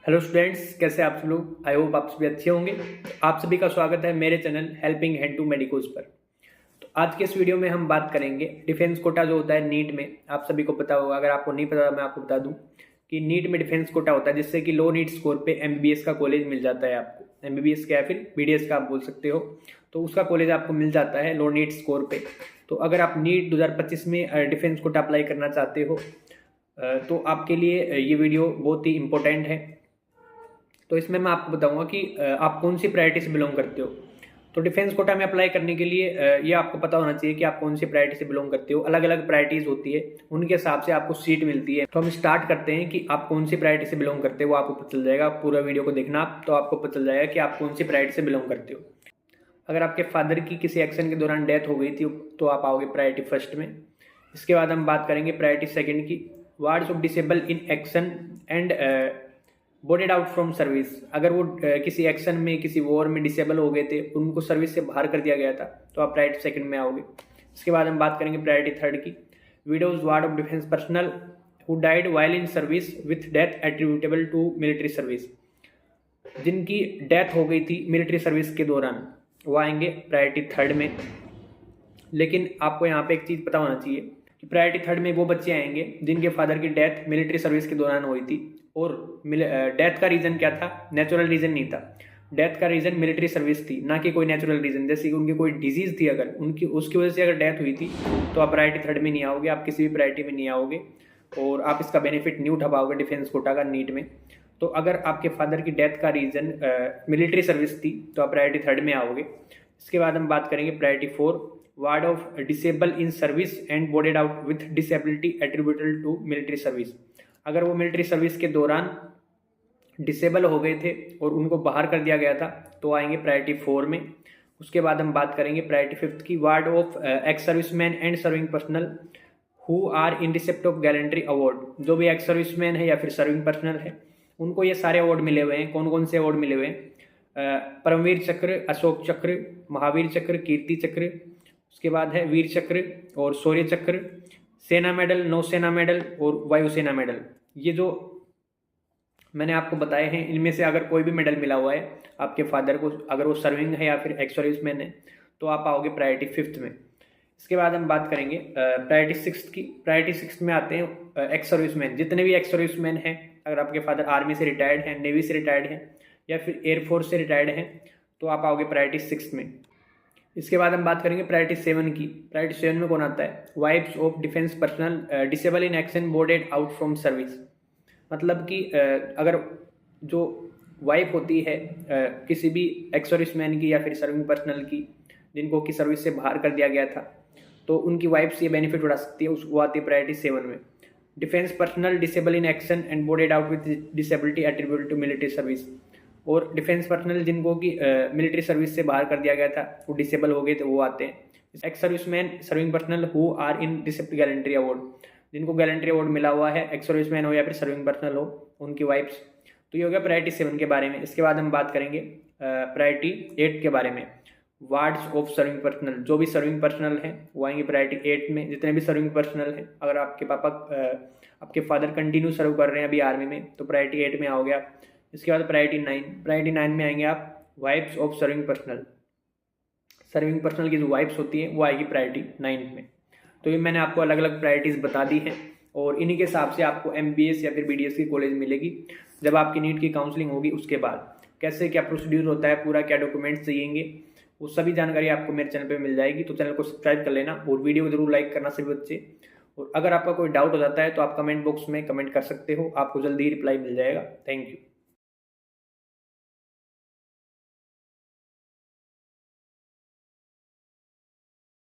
Hello students, कैसे आप सब लोग। आई होप आप सभी अच्छे होंगे। आप सभी का स्वागत है मेरे channel helping hand to medicos पर। तो आज के इस वीडियो में हम बात करेंगे डिफेंस कोटा जो होता है नीट में। आप सभी को पता होगा, अगर आपको नहीं पता मैं आपको बता दूं कि नीट में डिफेंस कोटा होता है जिससे कि लो नीट स्कोर पे एमबीबीएस का कॉलेज मिल जाता है आपको। एमबीबीएस का या फिर बीडीएस का आप बोल सकते हो, तो उसका कॉलेज आपको मिल जाता है लो नीट स्कोर पे। तो अगर आप नीट 2025 में डिफेंस कोटा अप्लाई करना चाहते हो तो आपके लिए ये वीडियो बहुत ही इंपॉर्टेंट है। तो इसमें मैं आपको बताऊंगा कि आप कौन सी प्रायोरिटी से बिलोंग करते हो। तो डिफेंस कोटा में अप्लाई करने के लिए ये आपको पता होना चाहिए कि आप कौन सी प्रायोरिटी से बिलोंग करते हो। अलग अलग प्रायोरिटीज होती है, उनके हिसाब से आपको सीट मिलती है। तो हम स्टार्ट करते हैं कि आप कौन सी प्रायोरिटी से बिलोंग करते हो। वो आपको पता चल जाएगा, पूरा वीडियो को देखना आप, तो आपको पता चल जाएगा कि आप कौन सी प्रायोरिटी से बिलोंग करते हो। अगर आपके फादर की किसी एक्शन के दौरान डेथ हो गई थी तो आप आओगे प्रायोरिटी फर्स्ट में। इसके बाद हम बात करेंगे प्रायोरिटी सेकंड की, wards of disable in action and boarded out from service. अगर वो किसी एक्शन में, किसी वॉर में डिसेबल हो गए थे, उनको सर्विस से बाहर कर दिया गया था, तो आप प्रायोरिटी सेकंड में आओगे। इसके बाद हम बात करेंगे प्रायोरिटी थर्ड की, widows ward of defence personal who died while in service with death attributable to military service. जिनकी डेथ हो गई थी मिलिट्री सर्विस के दौरान, वो आएंगे प्रायोरिटी थर्ड में। लेकिन आपको यहाँ पे एक चीज़ पता होना चाहिए कि प्रायोरिटी थर्ड में वो बच्चे आएंगे जिनके फादर की डेथ मिलिट्री सर्विस के दौरान हुई थी, और डेथ का रीज़न क्या था, नेचुरल रीज़न नहीं था। डेथ का रीज़न मिलिट्री सर्विस थी, ना कि कोई नेचुरल रीज़न। जैसे कि उनकी कोई डिजीज़ थी, अगर उनकी उसकी वजह से अगर डेथ हुई थी तो आप प्रायोरिटी थर्ड में नहीं आओगे, आप किसी भी प्रायोरिटी में नहीं आओगे, और आप इसका बेनिफिट नहीं उठा पाओगे डिफेंस कोटा का नीट में। तो अगर आपके फादर की डेथ का रीज़न मिलिट्री सर्विस थी तो आप प्रायोरिटी थर्ड में आओगे। इसके बाद हम बात करेंगे priority four, ward of disable in service and boarded out with disability attributable to military service. अगर वो मिलिट्री सर्विस के दौरान डिसेबल हो गए थे और उनको बाहर कर दिया गया था, तो आएंगे प्रायोरिटी फोर में। उसके बाद हम बात करेंगे प्रायोरिटी फिफ्थ की, ward of ex serviceman and serving personal who are in receipt of gallantry award. जो भी एक्स सर्विसमैन है या फिर सर्विंग पर्सनल है, उनको ये सारे अवार्ड मिले हुए हैं। कौन कौन से अवार्ड मिले हुए हैं? परमवीर चक्र, अशोक चक्र, महावीर चक्र, कीर्ति चक्र, उसके बाद है वीर चक्र और शौर्य चक्र, सेना मेडल, नौसेना मेडल और वायुसेना मेडल। ये जो मैंने आपको बताए हैं, इनमें से अगर कोई भी मेडल मिला हुआ है आपके फादर को, अगर वो सर्विंग है या फिर एक्स सर्विसमैन है, तो आप आओगे प्रायोरिटी फिफ्थ में। इसके बाद हम बात करेंगे प्रायोरिटी सिक्स की। प्रायोरिटी सिक्स में आते हैं एक्स सर्विसमैन। जितने भी एक्स सर्विसमैन हैं, अगर आपके फादर आर्मी से रिटायर्ड हैं, नेवी से रिटायर्ड हैं या फिर एयरफोर्स से रिटायर्ड हैं, तो आप आओगे प्रायोरिटी सिक्स में। इसके बाद हम बात करेंगे प्रायोरिटी सेवन की। प्रायोरिटी सेवन में कौन आता है? Wives of defence personnel disabled in action boarded out from service. मतलब कि अगर जो वाइफ होती है किसी भी एक्स सर्विसमैन की या फिर सर्विंग पर्सनल की, जिनको की सर्विस से बाहर कर दिया गया था, तो उनकी वाइफ से ये बेनिफिट उठा सकती है, वो आती है प्रायोरिटी सेवन में। Defence personnel disabled in action and boarded out with disability attributable to military service. और डिफेंस पर्सनल जिनको कि मिलिट्री सर्विस से बाहर कर दिया गया था, वो डिसेबल हो गए थे, वो आते हैं। Ex serviceman serving personal who are in receipt gallantry award, जिनको गैलेंट्री अवार्ड मिला हुआ है, एक्स सर्विसमैन हो या फिर सर्विंग पर्सनल हो, उनकी वाइफ्स। तो ये हो गया प्रायोरिटी सेवन के बारे में। इसके बाद हम बात करेंगे प्रायोरिटी एट के बारे में, वार्ड्स ऑफ सर्विंग पर्सनल। जो भी सर्विंग पर्सनल हैं वो आएंगे प्रायोरिटी एट में। जितने भी सर्विंग पर्सनल हैं, अगर आपके पापा आपके फादर कंटिन्यू सर्व कर रहे हैं अभी आर्मी में, तो प्रायोरिटी एट में आओगे आप। इसके बाद प्रायोरिटी नाइन। प्रायोरिटी नाइन में आएंगे आप wives of serving personal. Serving personal की जो वाइफ्स होती हैं वो आएगी प्रायोरिटी नाइन में। तो ये मैंने आपको अलग अलग प्रायोरिटीज़ बता दी हैं, और इन्हीं के हिसाब से आपको एमबीबीएस या फिर बीडीएस की कॉलेज मिलेगी जब आपकी नीट की काउंसलिंग होगी। उसके बाद कैसे क्या प्रोसीड्यूर होता है, पूरा क्या डॉक्यूमेंट्स चाहिएंगे, वो सभी जानकारी आपको मेरे चैनल पे मिल जाएगी। तो चैनल को सब्सक्राइब कर लेना और वीडियो को जरूर लाइक करना सभी बच्चे। और अगर आपका कोई डाउट हो जाता है तो आप कमेंट बॉक्स में कमेंट कर सकते हो, आपको जल्दी ही रिप्लाई मिल जाएगा। Thank you.